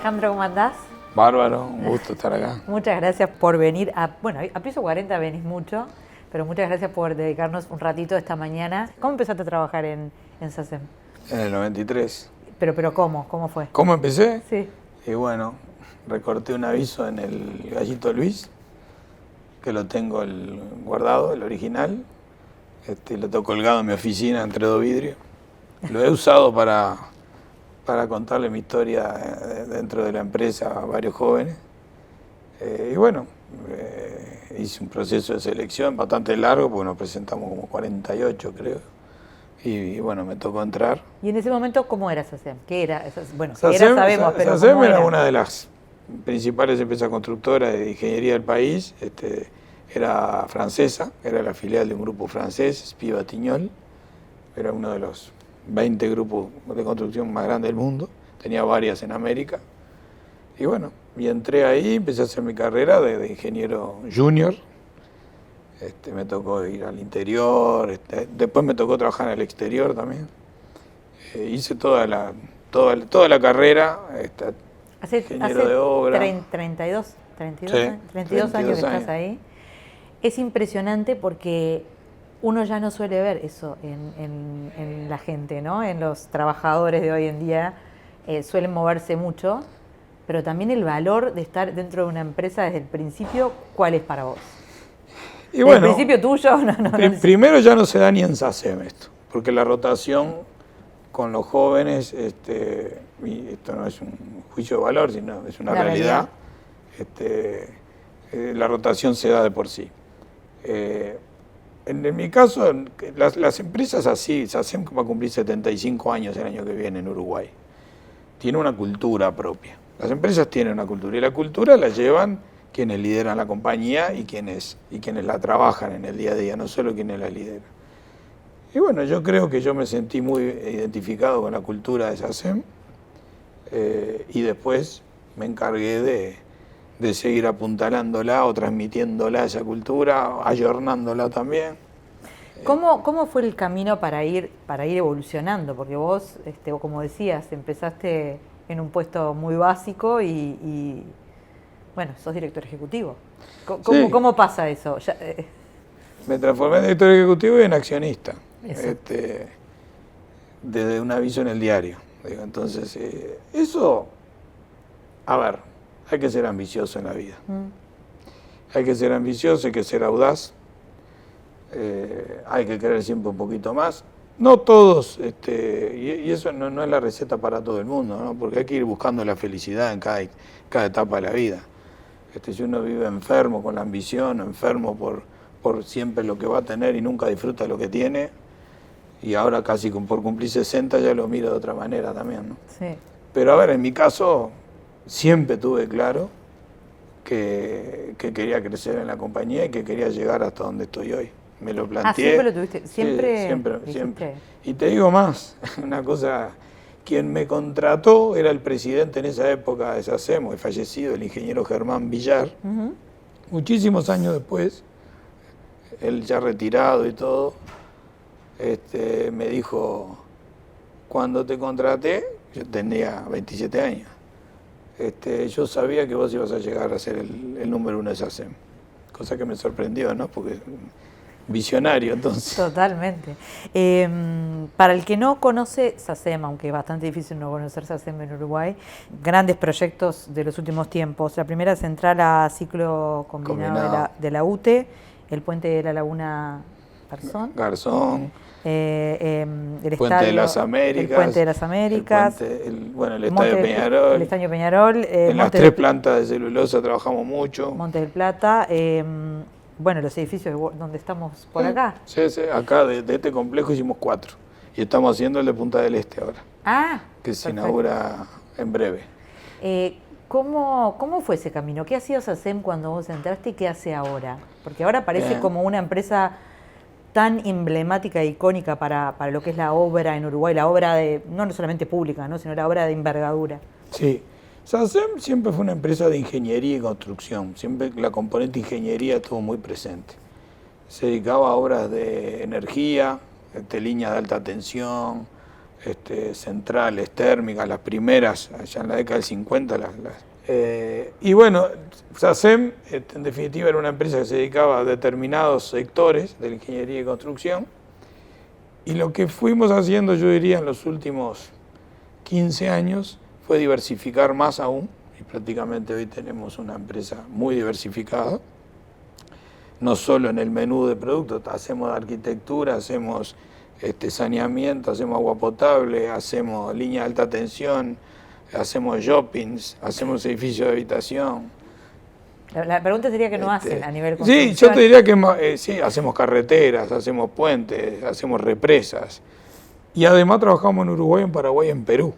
Alejandro, ¿cómo andás? Bárbaro, un gusto estar acá. Muchas gracias por venir. Bueno, a Piso 40 venís mucho, pero muchas gracias por dedicarnos un ratito esta mañana. ¿Cómo empezaste a trabajar en SACEM? En el 93. Pero ¿cómo? ¿Cómo fue? ¿Cómo empecé? Sí. Y bueno, recorté un aviso en el Gallito Luis, que lo tengo guardado, el original. Lo tengo colgado en mi oficina entre dos vidrios. Lo he usado para contarle mi historia dentro de la empresa a varios jóvenes. Y bueno, hice un proceso de selección bastante largo, porque nos presentamos como 48, creo. Y bueno, me tocó entrar. ¿Y en ese momento cómo era SACEM? ¿Qué era? Bueno, SACEM, ¿qué era sabemos, pero SACEM cómo era era? una de las principales empresas constructoras de ingeniería del país. Era francesa, era la filial de un grupo francés, SPI Batignolles. Era uno de los 20 grupos de construcción más grandes del mundo. Tenía varias en América. Y bueno, y entré ahí, empecé a hacer mi carrera de ingeniero junior. Me tocó ir al interior, después me tocó trabajar en el exterior también. Hice toda la carrera, ingeniero de obra. 32 Sí, años, 32 años que estás ahí. Es impresionante porque uno ya no suele ver eso en la gente, ¿no? En los trabajadores de hoy en día suelen moverse mucho, pero también el valor de estar dentro de una empresa desde el principio, ¿cuál es para vos? Y bueno, ¿el principio tuyo? No. Primero ya no se da ni en SACEM esto, porque la rotación con los jóvenes, y esto no es un juicio de valor, sino es una realidad. La rotación se da de por sí. En mi caso, las empresas así, SACEM va a cumplir 75 años el año que viene en Uruguay. Tiene una cultura propia. Las empresas tienen una cultura, y la cultura la llevan quienes lideran la compañía y quienes la trabajan en el día a día, no solo quienes la lideran. Y bueno, yo creo que yo me sentí muy identificado con la cultura de SACEM, y después me encargué de seguir apuntalándola o transmitiéndola esa cultura, ayornándola también. ¿Cómo fue el camino para ir evolucionando? Porque vos, como decías, empezaste en un puesto muy básico y bueno, sos director ejecutivo. Sí. ¿Cómo pasa eso? Me transformé en director ejecutivo y en accionista, desde un aviso en el diario. Entonces, eso, a ver, hay que ser ambicioso en la vida. Hay que ser ambicioso, hay que ser audaz, hay que querer siempre un poquito más. No todos, y eso no es la receta para todo el mundo, ¿no? Porque hay que ir buscando la felicidad en cada etapa de la vida. Si uno vive enfermo con la ambición, enfermo por siempre lo que va a tener y nunca disfruta lo que tiene, y ahora casi por cumplir 60 ya lo miro de otra manera también, ¿no? Sí. Pero a ver, en mi caso siempre tuve claro que quería crecer en la compañía y que quería llegar hasta donde estoy hoy. Me lo planteé. ¿Siempre lo tuviste? Siempre. Y te digo más, una cosa, quien me contrató era el presidente en esa época de SACEM, el fallecido, el ingeniero Germán Villar. Muchísimos años después, él ya retirado y todo, me dijo, cuando te contraté, yo tenía 27 años, yo sabía que vos ibas a llegar a ser el número uno de SACEM. Cosa que me sorprendió, ¿no? Porque visionario, entonces. Totalmente. Para el que no conoce SACEM, aunque es bastante difícil no conocer SACEM en Uruguay, grandes proyectos de los últimos tiempos. La primera central a ciclo combinado. De la UTE, el puente de la Laguna Garzón. El Puente de las Américas. El Puente de las Américas. El Estadio Peñarol. El Estadio Peñarol. En las 3 plantas de celulosa trabajamos mucho. Monte del Plata. Bueno, los edificios donde estamos por acá. Sí, acá de este complejo hicimos 4. Y estamos haciendo el de Punta del Este ahora. Que se inaugura en breve. ¿Cómo fue ese camino? ¿Qué hacía SACEM cuando vos entraste y qué hace ahora? Porque ahora parece como una empresa tan emblemática e icónica para lo que es la obra en Uruguay, la obra no solamente pública, ¿no? Sino la obra de envergadura. Sí. SACEM siempre fue una empresa de ingeniería y construcción, siempre la componente ingeniería estuvo muy presente. Se dedicaba a obras de energía, líneas de alta tensión, centrales térmicas, las primeras, allá en la década del 50. Y bueno, SACEM, en definitiva, era una empresa que se dedicaba a determinados sectores de la ingeniería y construcción. Y lo que fuimos haciendo, yo diría, en los últimos 15 años, fue diversificar más aún. Y prácticamente hoy tenemos una empresa muy diversificada. No solo en el menú de productos, hacemos arquitectura, hacemos saneamiento, hacemos agua potable, hacemos línea de alta tensión, hacemos shoppings, hacemos edificios de habitación. La pregunta sería que no hacen a nivel construcción. Sí, yo te diría que sí, hacemos carreteras, hacemos puentes, hacemos represas. Y además trabajamos en Uruguay, en Paraguay y en Perú.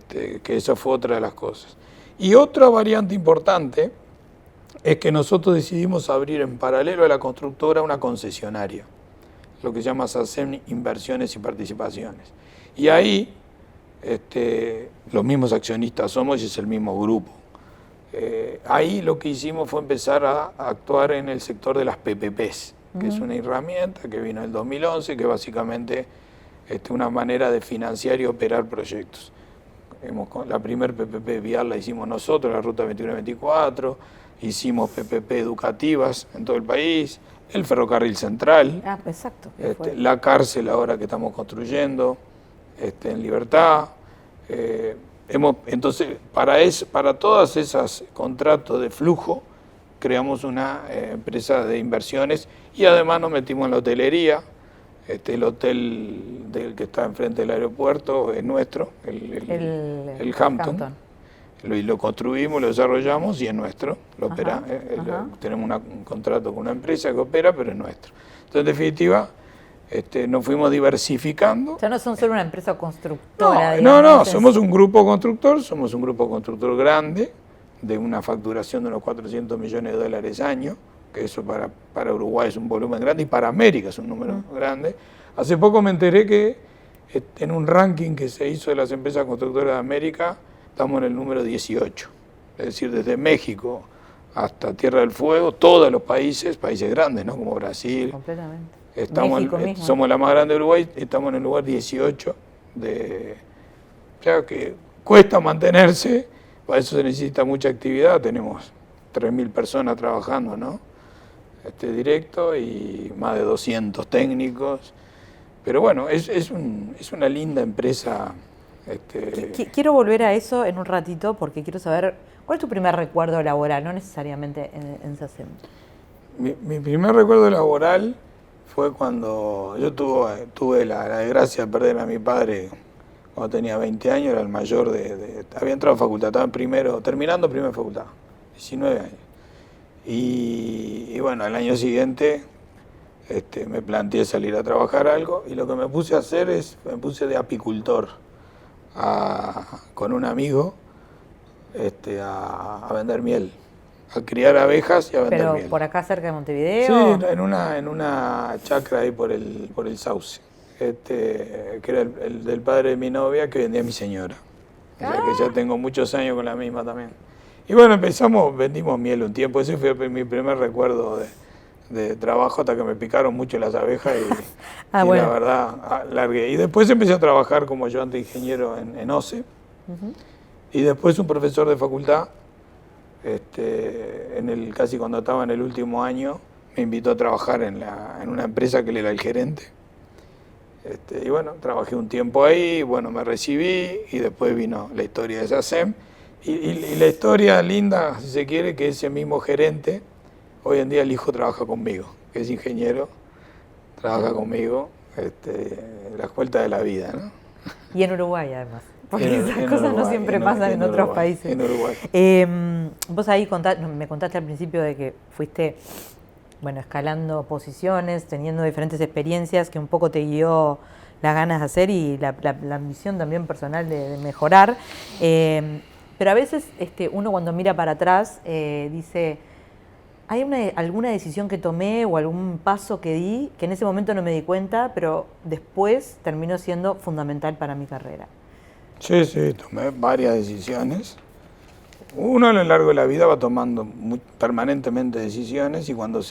Que esa fue otra de las cosas. Y otra variante importante es que nosotros decidimos abrir en paralelo a la constructora una concesionaria, lo que se llama SACEM Inversiones y Participaciones. Y ahí los mismos accionistas somos y es el mismo grupo. Ahí lo que hicimos fue empezar a actuar en el sector de las PPPs, que es una herramienta que vino en el 2011, que básicamente es una manera de financiar y operar proyectos. La primer PPP vial la hicimos nosotros, la Ruta 21-24, hicimos PPP educativas en todo el país, el ferrocarril central, exacto, la cárcel ahora que estamos construyendo en Libertad. Entonces, para todas esas contratos de flujo, creamos una empresa de inversiones y además nos metimos en la hotelería. El hotel que está enfrente del aeropuerto es nuestro, el Hampton. Lo construimos, lo desarrollamos y es nuestro. Tenemos un contrato con una empresa que opera, pero es nuestro. Entonces, en definitiva, nos fuimos diversificando. O sea, no son solo una empresa constructora. No, somos un grupo constructor grande, de una facturación de unos 400 millones de dólares año, que eso para Uruguay es un volumen grande y para América es un número grande. Hace poco me enteré que en un ranking que se hizo de las empresas constructoras de América, estamos en el número 18. Es decir, desde México hasta Tierra del Fuego, todos los países grandes, ¿no? Como Brasil. Completamente. Somos la más grande de Uruguay, estamos en el lugar 18. O sea que cuesta mantenerse, para eso se necesita mucha actividad, tenemos 3.000 personas trabajando, ¿no? Directo y más de 200 técnicos, pero bueno, es una linda empresa. Quiero volver a eso en un ratito porque quiero saber, ¿cuál es tu primer recuerdo laboral? No necesariamente en SACEM. Mi primer recuerdo laboral fue cuando yo tuve la desgracia de perder a mi padre cuando tenía 20 años, era el mayor había entrado a facultad, estaba terminando primera facultad, 19 años. Y bueno, al año siguiente me planteé salir a trabajar algo y lo que me puse a hacer me puse de apicultor con un amigo a vender miel, a criar abejas y a vender miel. ¿Pero por acá cerca de Montevideo? Sí, en una chacra ahí por el Sauce, que era el del padre de mi novia que vendía a mi señora. O sea que ya tengo muchos años con la misma también. Y bueno, vendimos miel un tiempo, ese fue mi primer recuerdo de trabajo hasta que me picaron mucho las abejas y la verdad largué. Y después empecé a trabajar como ayudante ingeniero en OCE y después un profesor de facultad, casi cuando estaba en el último año, me invitó a trabajar en una empresa que él era el gerente. Y bueno, trabajé un tiempo ahí, bueno, me recibí y después vino la historia de SACEM. Y la historia linda, si se quiere, que ese mismo gerente, hoy en día el hijo trabaja conmigo, que es ingeniero, trabaja conmigo, las vueltas de la vida, ¿no? Y en Uruguay, además, porque esas cosas no siempre pasan en otros países. En Uruguay. Vos ahí me contaste al principio de que fuiste, escalando posiciones, teniendo diferentes experiencias, que un poco te guió las ganas de hacer y la ambición también personal de mejorar. Pero a veces uno cuando mira para atrás dice, ¿hay alguna decisión que tomé o algún paso que di que en ese momento no me di cuenta, pero después terminó siendo fundamental para mi carrera? Sí, tomé varias decisiones. Uno a lo largo de la vida va tomando permanentemente decisiones y cuando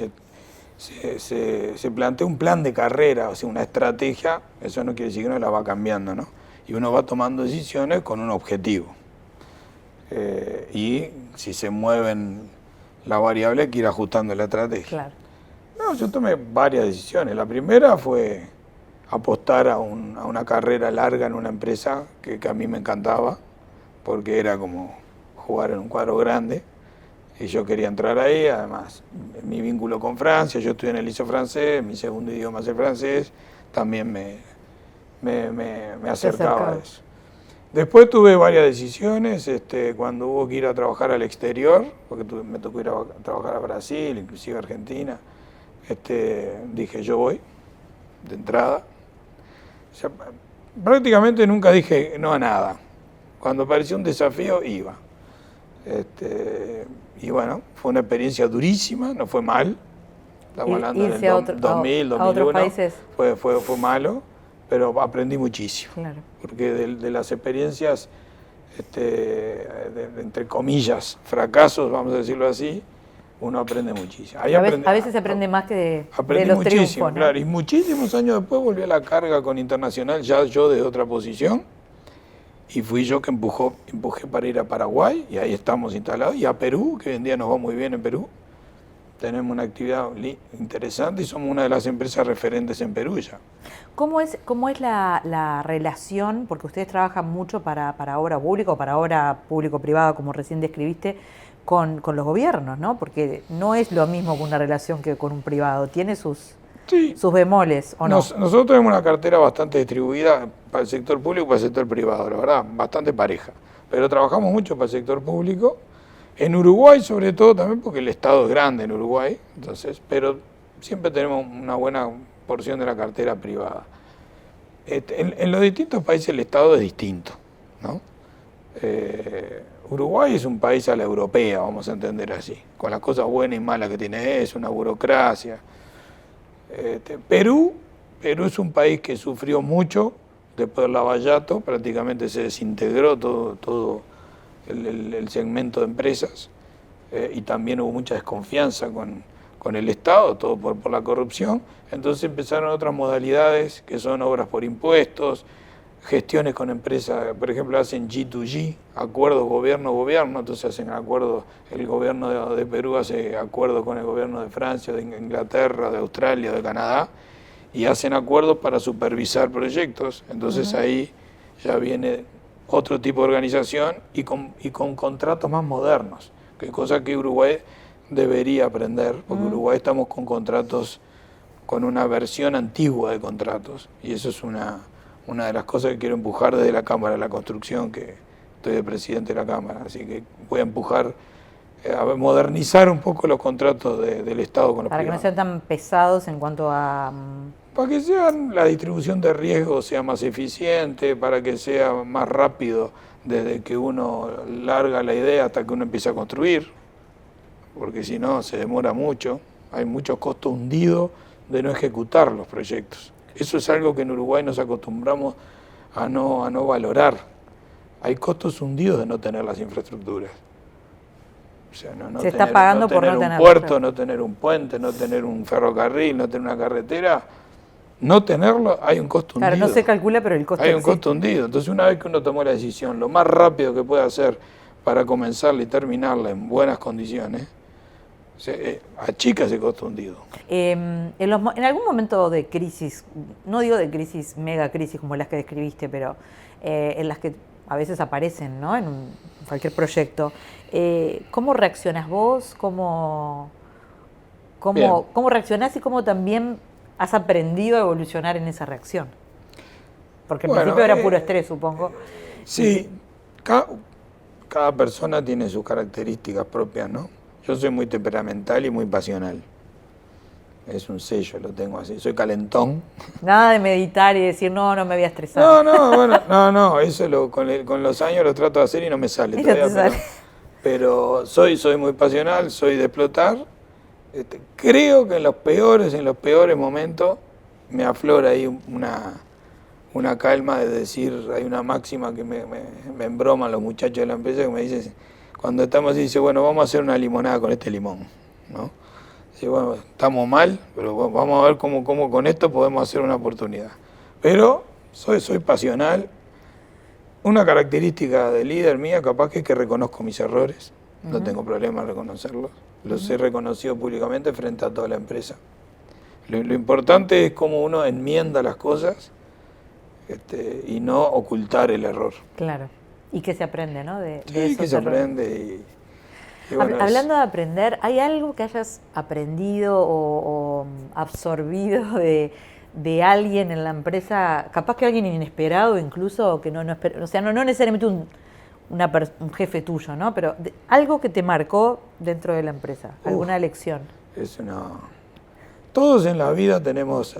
se plantea un plan de carrera, o sea, una estrategia, eso no quiere decir que uno la va cambiando, ¿no? Y uno va tomando decisiones con un objetivo. Y si se mueven las variables, hay que ir ajustando la estrategia. Claro. No, yo tomé varias decisiones. La primera fue apostar a una carrera larga en una empresa que a mí me encantaba, porque era como jugar en un cuadro grande. Y yo quería entrar ahí, además, mi vínculo con Francia, yo estudié en el liceo francés, mi segundo idioma es el francés, también me acercaba a eso. Después tuve varias decisiones, cuando hubo que ir a trabajar al exterior, porque me tocó ir a trabajar a Brasil, inclusive a Argentina, dije yo voy, de entrada. O sea, prácticamente nunca dije no a nada. Cuando apareció un desafío, iba. Y bueno, fue una experiencia durísima, no fue mal. Estamos hablando del 2000, 2001. Otros países. Fue malo, pero aprendí muchísimo. Claro. Porque de las experiencias, entre comillas, fracasos, vamos a decirlo así, uno aprende muchísimo. Ahí a veces se aprende más que de los muchísimo, triunfos, ¿no? Claro, y muchísimos años después volví a la carga con Internacional, ya yo desde otra posición. Y fui yo que empujé para ir a Paraguay, y ahí estamos instalados, y a Perú, que hoy en día nos va muy bien en Perú. Tenemos una actividad interesante y somos una de las empresas referentes en Perú ya. ¿Cómo es la relación, porque ustedes trabajan mucho para obra pública o para obra público-privada, como recién describiste, con los gobiernos, ¿no? Porque no es lo mismo que una relación que con un privado, tiene sus bemoles, ¿o no? Nosotros tenemos una cartera bastante distribuida para el sector público y para el sector privado, la verdad, bastante pareja. Pero trabajamos mucho para el sector público, en Uruguay sobre todo también porque el Estado es grande en Uruguay, entonces, pero siempre tenemos una buena porción de la cartera privada. En los distintos países el Estado es distinto, ¿no? Uruguay es un país a la europea, vamos a entender así, con las cosas buenas y malas que tiene eso, una burocracia. Perú es un país que sufrió mucho después del Lavallato, prácticamente se desintegró todo el segmento de empresas, y también hubo mucha desconfianza con el Estado, todo por la corrupción. Entonces empezaron otras modalidades que son obras por impuestos, gestiones con empresas, por ejemplo hacen G2G, acuerdos gobierno-gobierno, entonces hacen acuerdos, el gobierno de Perú hace acuerdos con el gobierno de Francia, de Inglaterra, de Australia, de Canadá, y hacen acuerdos para supervisar proyectos. Entonces ahí ya viene otro tipo de organización y con contratos más modernos, que es cosa que Uruguay debería aprender, porque Uruguay estamos con contratos, con una versión antigua de contratos, y eso es una de las cosas que quiero empujar desde la Cámara de la Construcción, que estoy de presidente de la Cámara, así que voy a empujar a modernizar un poco los contratos del Estado con los privados. Para que no sean tan pesados en cuanto a... Para que la distribución de riesgos sea más eficiente, para que sea más rápido desde que uno larga la idea hasta que uno empieza a construir, porque si no se demora mucho, hay muchos costos hundidos de no ejecutar los proyectos. Eso es algo que en Uruguay nos acostumbramos a no valorar. Hay costos hundidos de no tener las infraestructuras. O sea, se está pagando por no tener un puerto, no tener un puente, no tener un ferrocarril, no tener una carretera. No tenerlo, hay un costo hundido. Claro, no se calcula, pero el costo hay un costo hundido. Entonces, una vez que uno tomó la decisión, lo más rápido que puede hacer para comenzarla y terminarla en buenas condiciones, achica ese costo hundido. En algún momento de crisis, no digo de crisis, mega crisis como las que describiste, pero en las que a veces aparecen, ¿no? En cualquier proyecto, ¿cómo reaccionás vos? ¿Cómo reaccionás y cómo también has aprendido a evolucionar en esa reacción? Porque al principio era puro estrés, supongo. Sí, cada persona tiene sus características propias, ¿no? Yo soy muy temperamental y muy pasional. Es un sello, lo tengo así. Soy calentón. Nada de meditar y decir, no me voy a estresar. No, eso con los años lo trato de hacer y no me sale todavía. Pero soy muy pasional, soy de explotar. Creo que en los peores momentos me aflora ahí una calma de decir, hay una máxima que me embroman los muchachos de la empresa que me dicen, cuando estamos así, dice, bueno, vamos a hacer una limonada con este limón, ¿no? Y bueno, estamos mal, pero vamos a ver cómo con esto podemos hacer una oportunidad. Pero soy pasional. Una característica de líder mía capaz que es que reconozco mis errores. No tengo problema en reconocerlos. Los he reconocido públicamente frente a toda la empresa. Lo importante es cómo uno enmienda las cosas y no ocultar el error. Claro. Y que se aprende, ¿no? De Sí, esos que se errores. aprende. Y bueno, Hablando de aprender, ¿hay algo que hayas aprendido o absorbido de alguien en la empresa? Capaz que alguien inesperado incluso, que no o sea, no necesariamente un jefe tuyo, ¿no? Pero algo que te marcó dentro de la empresa, alguna lección. Todos en la vida tenemos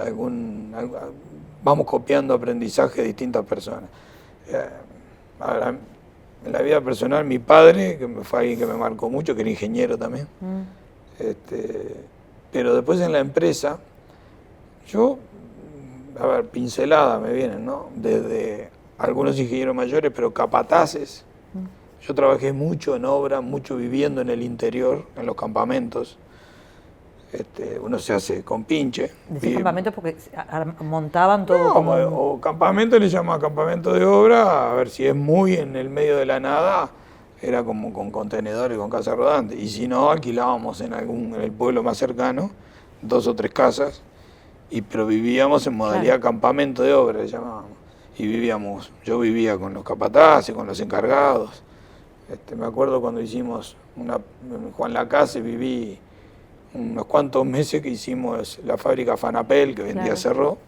vamos copiando aprendizaje de distintas personas. Ahora, en la vida personal, mi padre, que fue alguien que me marcó mucho, que era ingeniero también. Pero después en la empresa, pincelada me vienen, ¿no? Desde algunos ingenieros mayores, pero capataces. Yo trabajé mucho en obra, mucho viviendo en el interior, en los campamentos. Uno se hace con pinche. Decís campamentos porque montaban todo no, como... o campamento le llama campamento de obra, a ver si es muy en el medio de la nada, era como con contenedores, con casas rodantes. Y si no, alquilábamos en el pueblo más cercano, 2 o 3 casas, pero vivíamos en modalidad campamento de obra, le llamábamos. Y yo vivía con los capataces, con los encargados. Me acuerdo cuando hicimos Juan Lacase, viví unos cuantos meses que hicimos la fábrica Fanapel, que vendía cerró,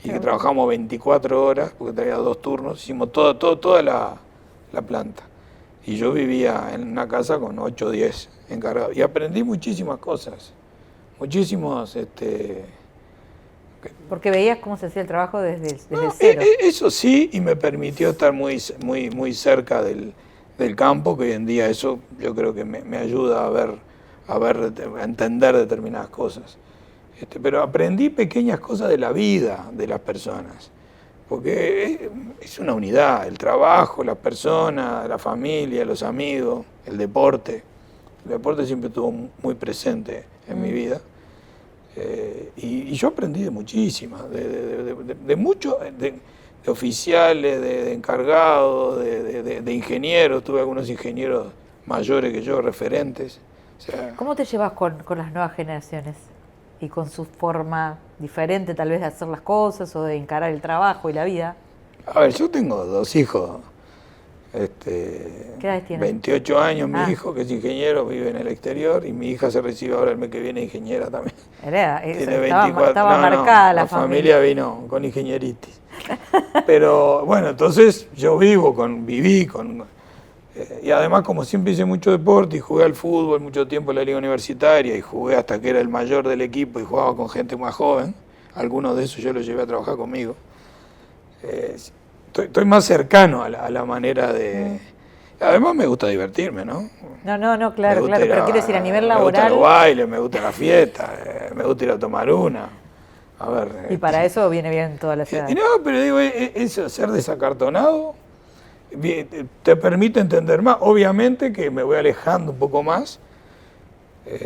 y que trabajamos 24 horas, porque traía 2 turnos, hicimos toda la planta. Y yo vivía en una casa con 8 o 10 encargados. Y aprendí muchísimas cosas, muchísimos... Porque veías cómo se hacía el trabajo desde cero. Eso sí, y me permitió estar muy cerca del campo, que hoy en día eso yo creo que me ayuda a entender determinadas cosas. Pero aprendí pequeñas cosas de la vida de las personas, porque es una unidad, el trabajo, las personas, la familia, los amigos, el deporte. El deporte siempre estuvo muy presente en mi vida. Y yo aprendí de muchísimas, de muchos, de oficiales, de encargados, de ingenieros. Tuve algunos ingenieros mayores que yo, referentes. O sea, ¿cómo te llevas con las nuevas generaciones? Y con su forma diferente tal vez de hacer las cosas o de encarar el trabajo y la vida. A ver, yo tengo 2 hijos. ¿Qué edades tienen? 28 años mi hijo, que es ingeniero, vive en el exterior, y mi hija se recibe ahora el mes que viene ingeniera también. Tiene 24. Estaba marcada la familia vino con ingenieritis. Pero bueno, entonces yo viví con... y además, como siempre hice mucho deporte y jugué al fútbol mucho tiempo en la liga universitaria y jugué hasta que era el mayor del equipo y jugaba con gente más joven, algunos de esos yo los llevé a trabajar conmigo. Estoy más cercano a la manera de... Además me gusta divertirme, ¿no? No, claro, pero quiero decir, a nivel laboral... Me gustan los bailes, me gusta la fiesta, me gusta ir a tomar una. A ver... Y para eso viene bien toda la ciudad. No, pero digo, eso, ser desacartonado, te permite entender más. Obviamente que me voy alejando un poco más.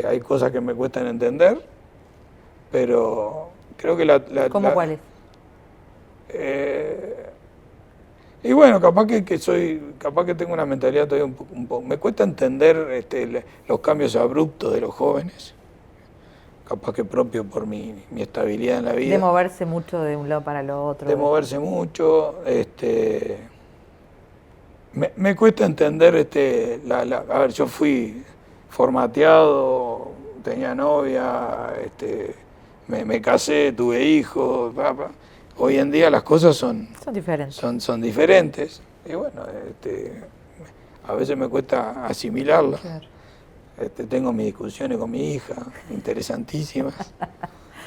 Hay cosas que me cuestan entender, pero creo que ¿Cómo cuáles? Y bueno, capaz que tengo una mentalidad todavía un poco. Me cuesta entender los cambios abruptos de los jóvenes, capaz que propio por mi estabilidad en la vida. De moverse mucho de un lado para el otro. De moverse mucho. Me cuesta entender, a ver, yo fui formateado, tenía novia, me casé, tuve hijos, Hoy en día las cosas son diferentes. Son diferentes. Y bueno, a veces me cuesta asimilarlas. Claro. Tengo mis discusiones con mi hija, interesantísimas.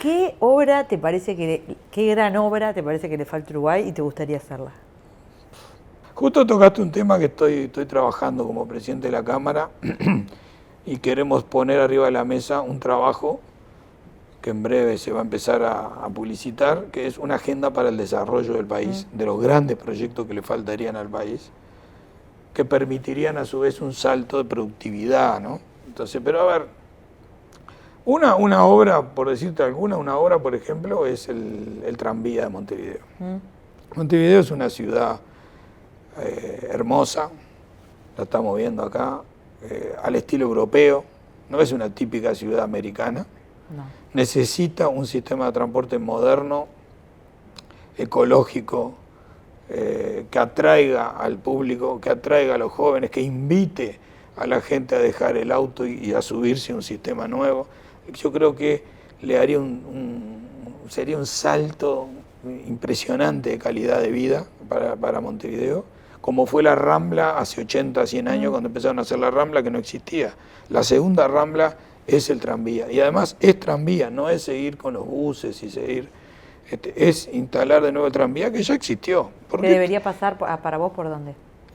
¿Qué gran obra te parece que le falta a Uruguay y te gustaría hacerla? Justo tocaste un tema que estoy trabajando como presidente de la Cámara y queremos poner arriba de la mesa un trabajo que en breve se va a empezar a publicitar, que es una agenda para el desarrollo del país, de los grandes proyectos que le faltarían al país, que permitirían a su vez un salto de productividad, ¿no? Entonces, pero a ver, Una obra, por decirte alguna, una obra, por ejemplo, es el tranvía de Montevideo. Montevideo es una ciudad hermosa, la estamos viendo acá, al estilo europeo, no es una típica ciudad americana. No. Necesita un sistema de transporte moderno, ecológico, que atraiga al público, que atraiga a los jóvenes, que invite a la gente a dejar el auto y a subirse a un sistema nuevo. Yo creo que le haría sería un salto impresionante de calidad de vida para Montevideo, como fue la Rambla hace 80, 100 años, cuando empezaron a hacer la Rambla, que no existía. La segunda Rambla es el tranvía, y además es tranvía, no es seguir con los buses y seguir, es instalar de nuevo el tranvía que ya existió. ¿Qué debería pasar para vos por dónde?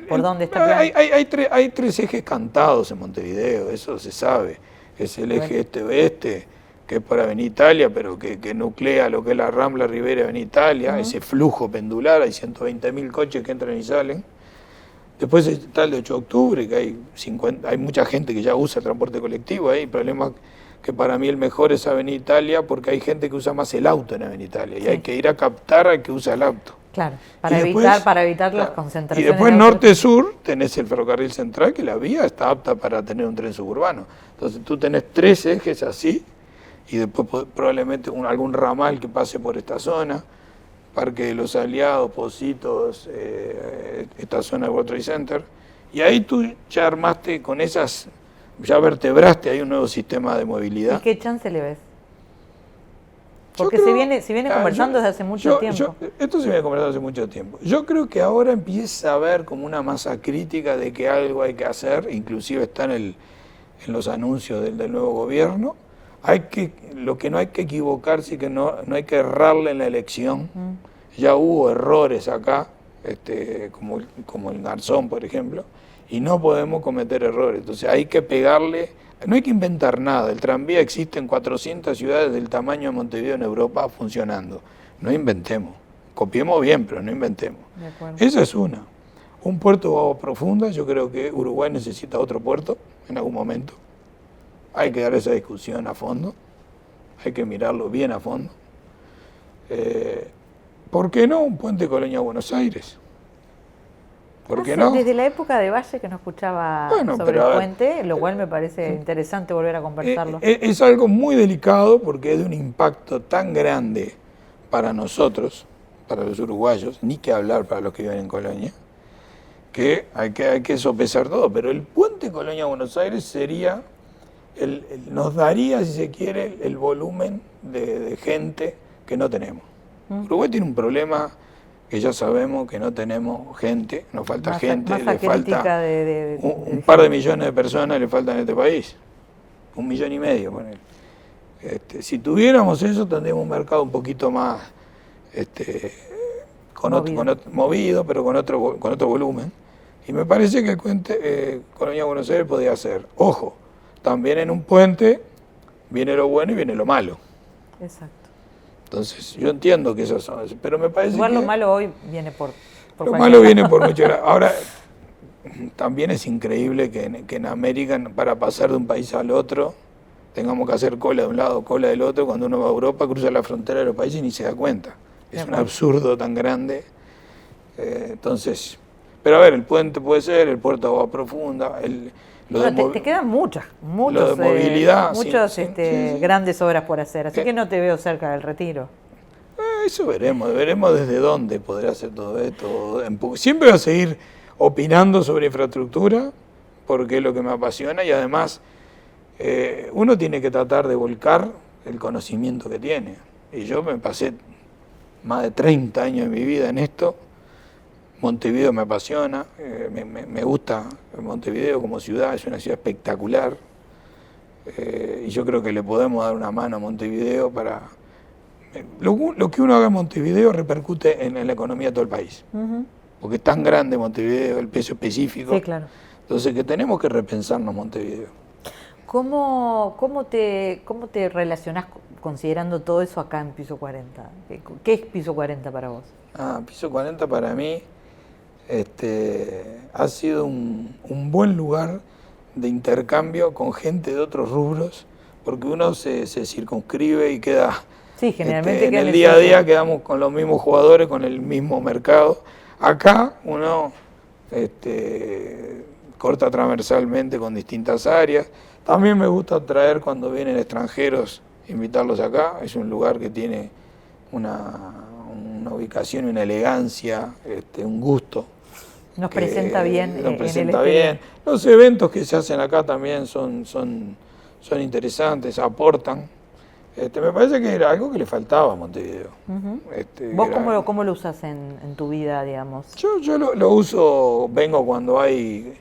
¿Por dónde está? Hay tres ejes cantados en Montevideo, eso se sabe. Es el eje este-oeste, que es para Avenida Italia, pero que nuclea lo que es la Rambla, Rivera y Avenida Italia, ese flujo pendular, hay 120.000 coches que entran y salen. Después está el de 8 de octubre, que hay mucha gente que ya usa el transporte colectivo ahí. El problema que para mí el mejor es Avenida Italia, porque hay gente que usa más el auto en Avenida Italia, y hay que ir a captar al que usa el auto. Claro, para evitar las concentraciones. Y después norte-sur tenés el ferrocarril central, que la vía está apta para tener un tren suburbano. Entonces tú tenés 3 ejes así, y después probablemente algún ramal que pase por esta zona, Parque de los Aliados, Pocitos, esta zona del World Trade Center, y ahí tú ya armaste con esas, ya vertebraste ahí un nuevo sistema de movilidad. ¿Y qué chance le ves? Porque se viene conversando desde hace mucho tiempo. Esto se viene conversando hace mucho tiempo. Yo creo que ahora empieza a haber como una masa crítica de que algo hay que hacer, inclusive está en los anuncios del nuevo gobierno. Lo que no hay que equivocarse y que no hay que errarle en la elección. Ya hubo errores acá, como el Garzón, por ejemplo, y no podemos cometer errores. Entonces hay que pegarle. No hay que inventar nada. El tranvía existe en 400 ciudades del tamaño de Montevideo en Europa funcionando. No inventemos. Copiemos bien, pero no inventemos. Esa es una. Un puerto de agua profunda. Yo creo que Uruguay necesita otro puerto en algún momento. Hay que dar esa discusión a fondo. Hay que mirarlo bien a fondo. ¿Por qué no un puente Colonia-Buenos Aires? ¿Por qué no? Desde la época de Valle que no escuchaba sobre el puente, lo cual me parece interesante volver a conversarlo. Es algo muy delicado porque es de un impacto tan grande para nosotros, para los uruguayos, ni que hablar para los que viven en Colonia, que hay que sopesar todo. Pero el puente Colonia-Buenos Aires sería, nos daría, si se quiere, el volumen de gente que no tenemos. Uruguay tiene un problema que ya sabemos que no tenemos gente, nos falta gente, le falta un par de millones de personas le faltan en este país, 1,5 millones. Ponele. Si tuviéramos eso, tendríamos un mercado un poquito más movido, pero con otro volumen. Y me parece que el puente Colonia Buenos Aires podía ser. Ojo, también en un puente viene lo bueno y viene lo malo. Exacto. Entonces, yo entiendo que esas son, pero me parece igual que... lo malo hoy viene por lo malo viene por mucho. Ahora, también es increíble que en América, para pasar de un país al otro, tengamos que hacer cola de un lado, cola del otro. Cuando uno va a Europa, cruza la frontera de los países y ni se da cuenta. Es un absurdo tan grande. Entonces, pero a ver, el puente puede ser, el puerto de agua profunda, te quedan muchas grandes obras por hacer, así que no te veo cerca del Retiro. Eso veremos desde dónde podrá hacer todo esto. Siempre voy a seguir opinando sobre infraestructura, porque es lo que me apasiona, y además uno tiene que tratar de volcar el conocimiento que tiene. Y yo me pasé más de 30 años de mi vida en esto. Montevideo me apasiona, me gusta Montevideo como ciudad, es una ciudad espectacular, y yo creo que le podemos dar una mano a Montevideo para... Lo que uno haga en Montevideo repercute en la economía de todo el país, porque es tan grande Montevideo, el peso específico, sí, claro. Entonces que tenemos que repensarnos Montevideo. ¿Cómo te relacionás considerando todo eso acá en Piso 40? ¿Qué es Piso 40 para vos? Piso 40 para mí ha sido un buen lugar de intercambio con gente de otros rubros, porque uno se circunscribe y queda... Sí, generalmente en el día a día quedamos con los mismos jugadores, con el mismo mercado. Acá uno corta transversalmente con distintas áreas. También me gusta traer cuando vienen extranjeros, invitarlos acá. Es un lugar que tiene una ubicación, una elegancia, un gusto. Nos presenta bien. Nos presenta bien. Los eventos que se hacen acá también son interesantes, aportan. Me parece que era algo que le faltaba a Montevideo. ¿Vos cómo lo usas en tu vida, digamos? Yo lo uso, vengo cuando hay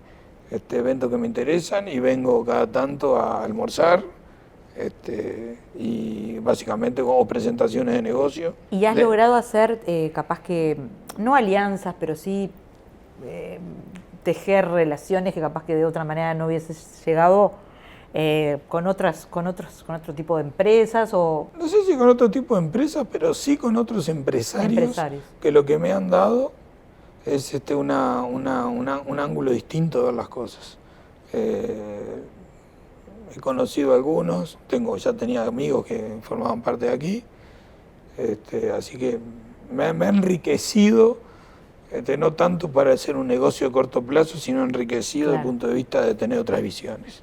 eventos que me interesan y vengo cada tanto a almorzar y básicamente como presentaciones de negocio. ¿Y has logrado hacer, capaz que, no alianzas, pero sí tejer relaciones que capaz que de otra manera no hubieses llegado? ¿Con otro tipo de empresas? O... No sé si con otro tipo de empresas, pero sí con otros empresarios. Que lo que me han dado es un ángulo distinto de ver las cosas. He conocido a algunos, ya tenía amigos que formaban parte de aquí, así que me ha enriquecido, no tanto para hacer un negocio de corto plazo, sino enriquecido desde el punto de vista de tener otras visiones.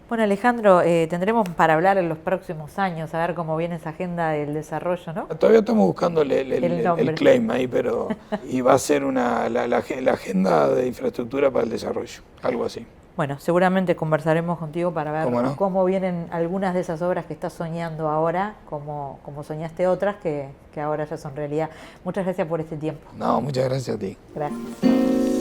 Bueno, Alejandro, tendremos para hablar en los próximos años, a ver cómo viene esa agenda del desarrollo, ¿no? Todavía estamos buscando el claim ahí, pero y va a ser la agenda de infraestructura para el desarrollo, algo así. Bueno, seguramente conversaremos contigo para ver cómo vienen algunas de esas obras que estás soñando ahora, como soñaste otras que ahora ya son realidad. Muchas gracias por este tiempo. No, muchas gracias a ti. Gracias.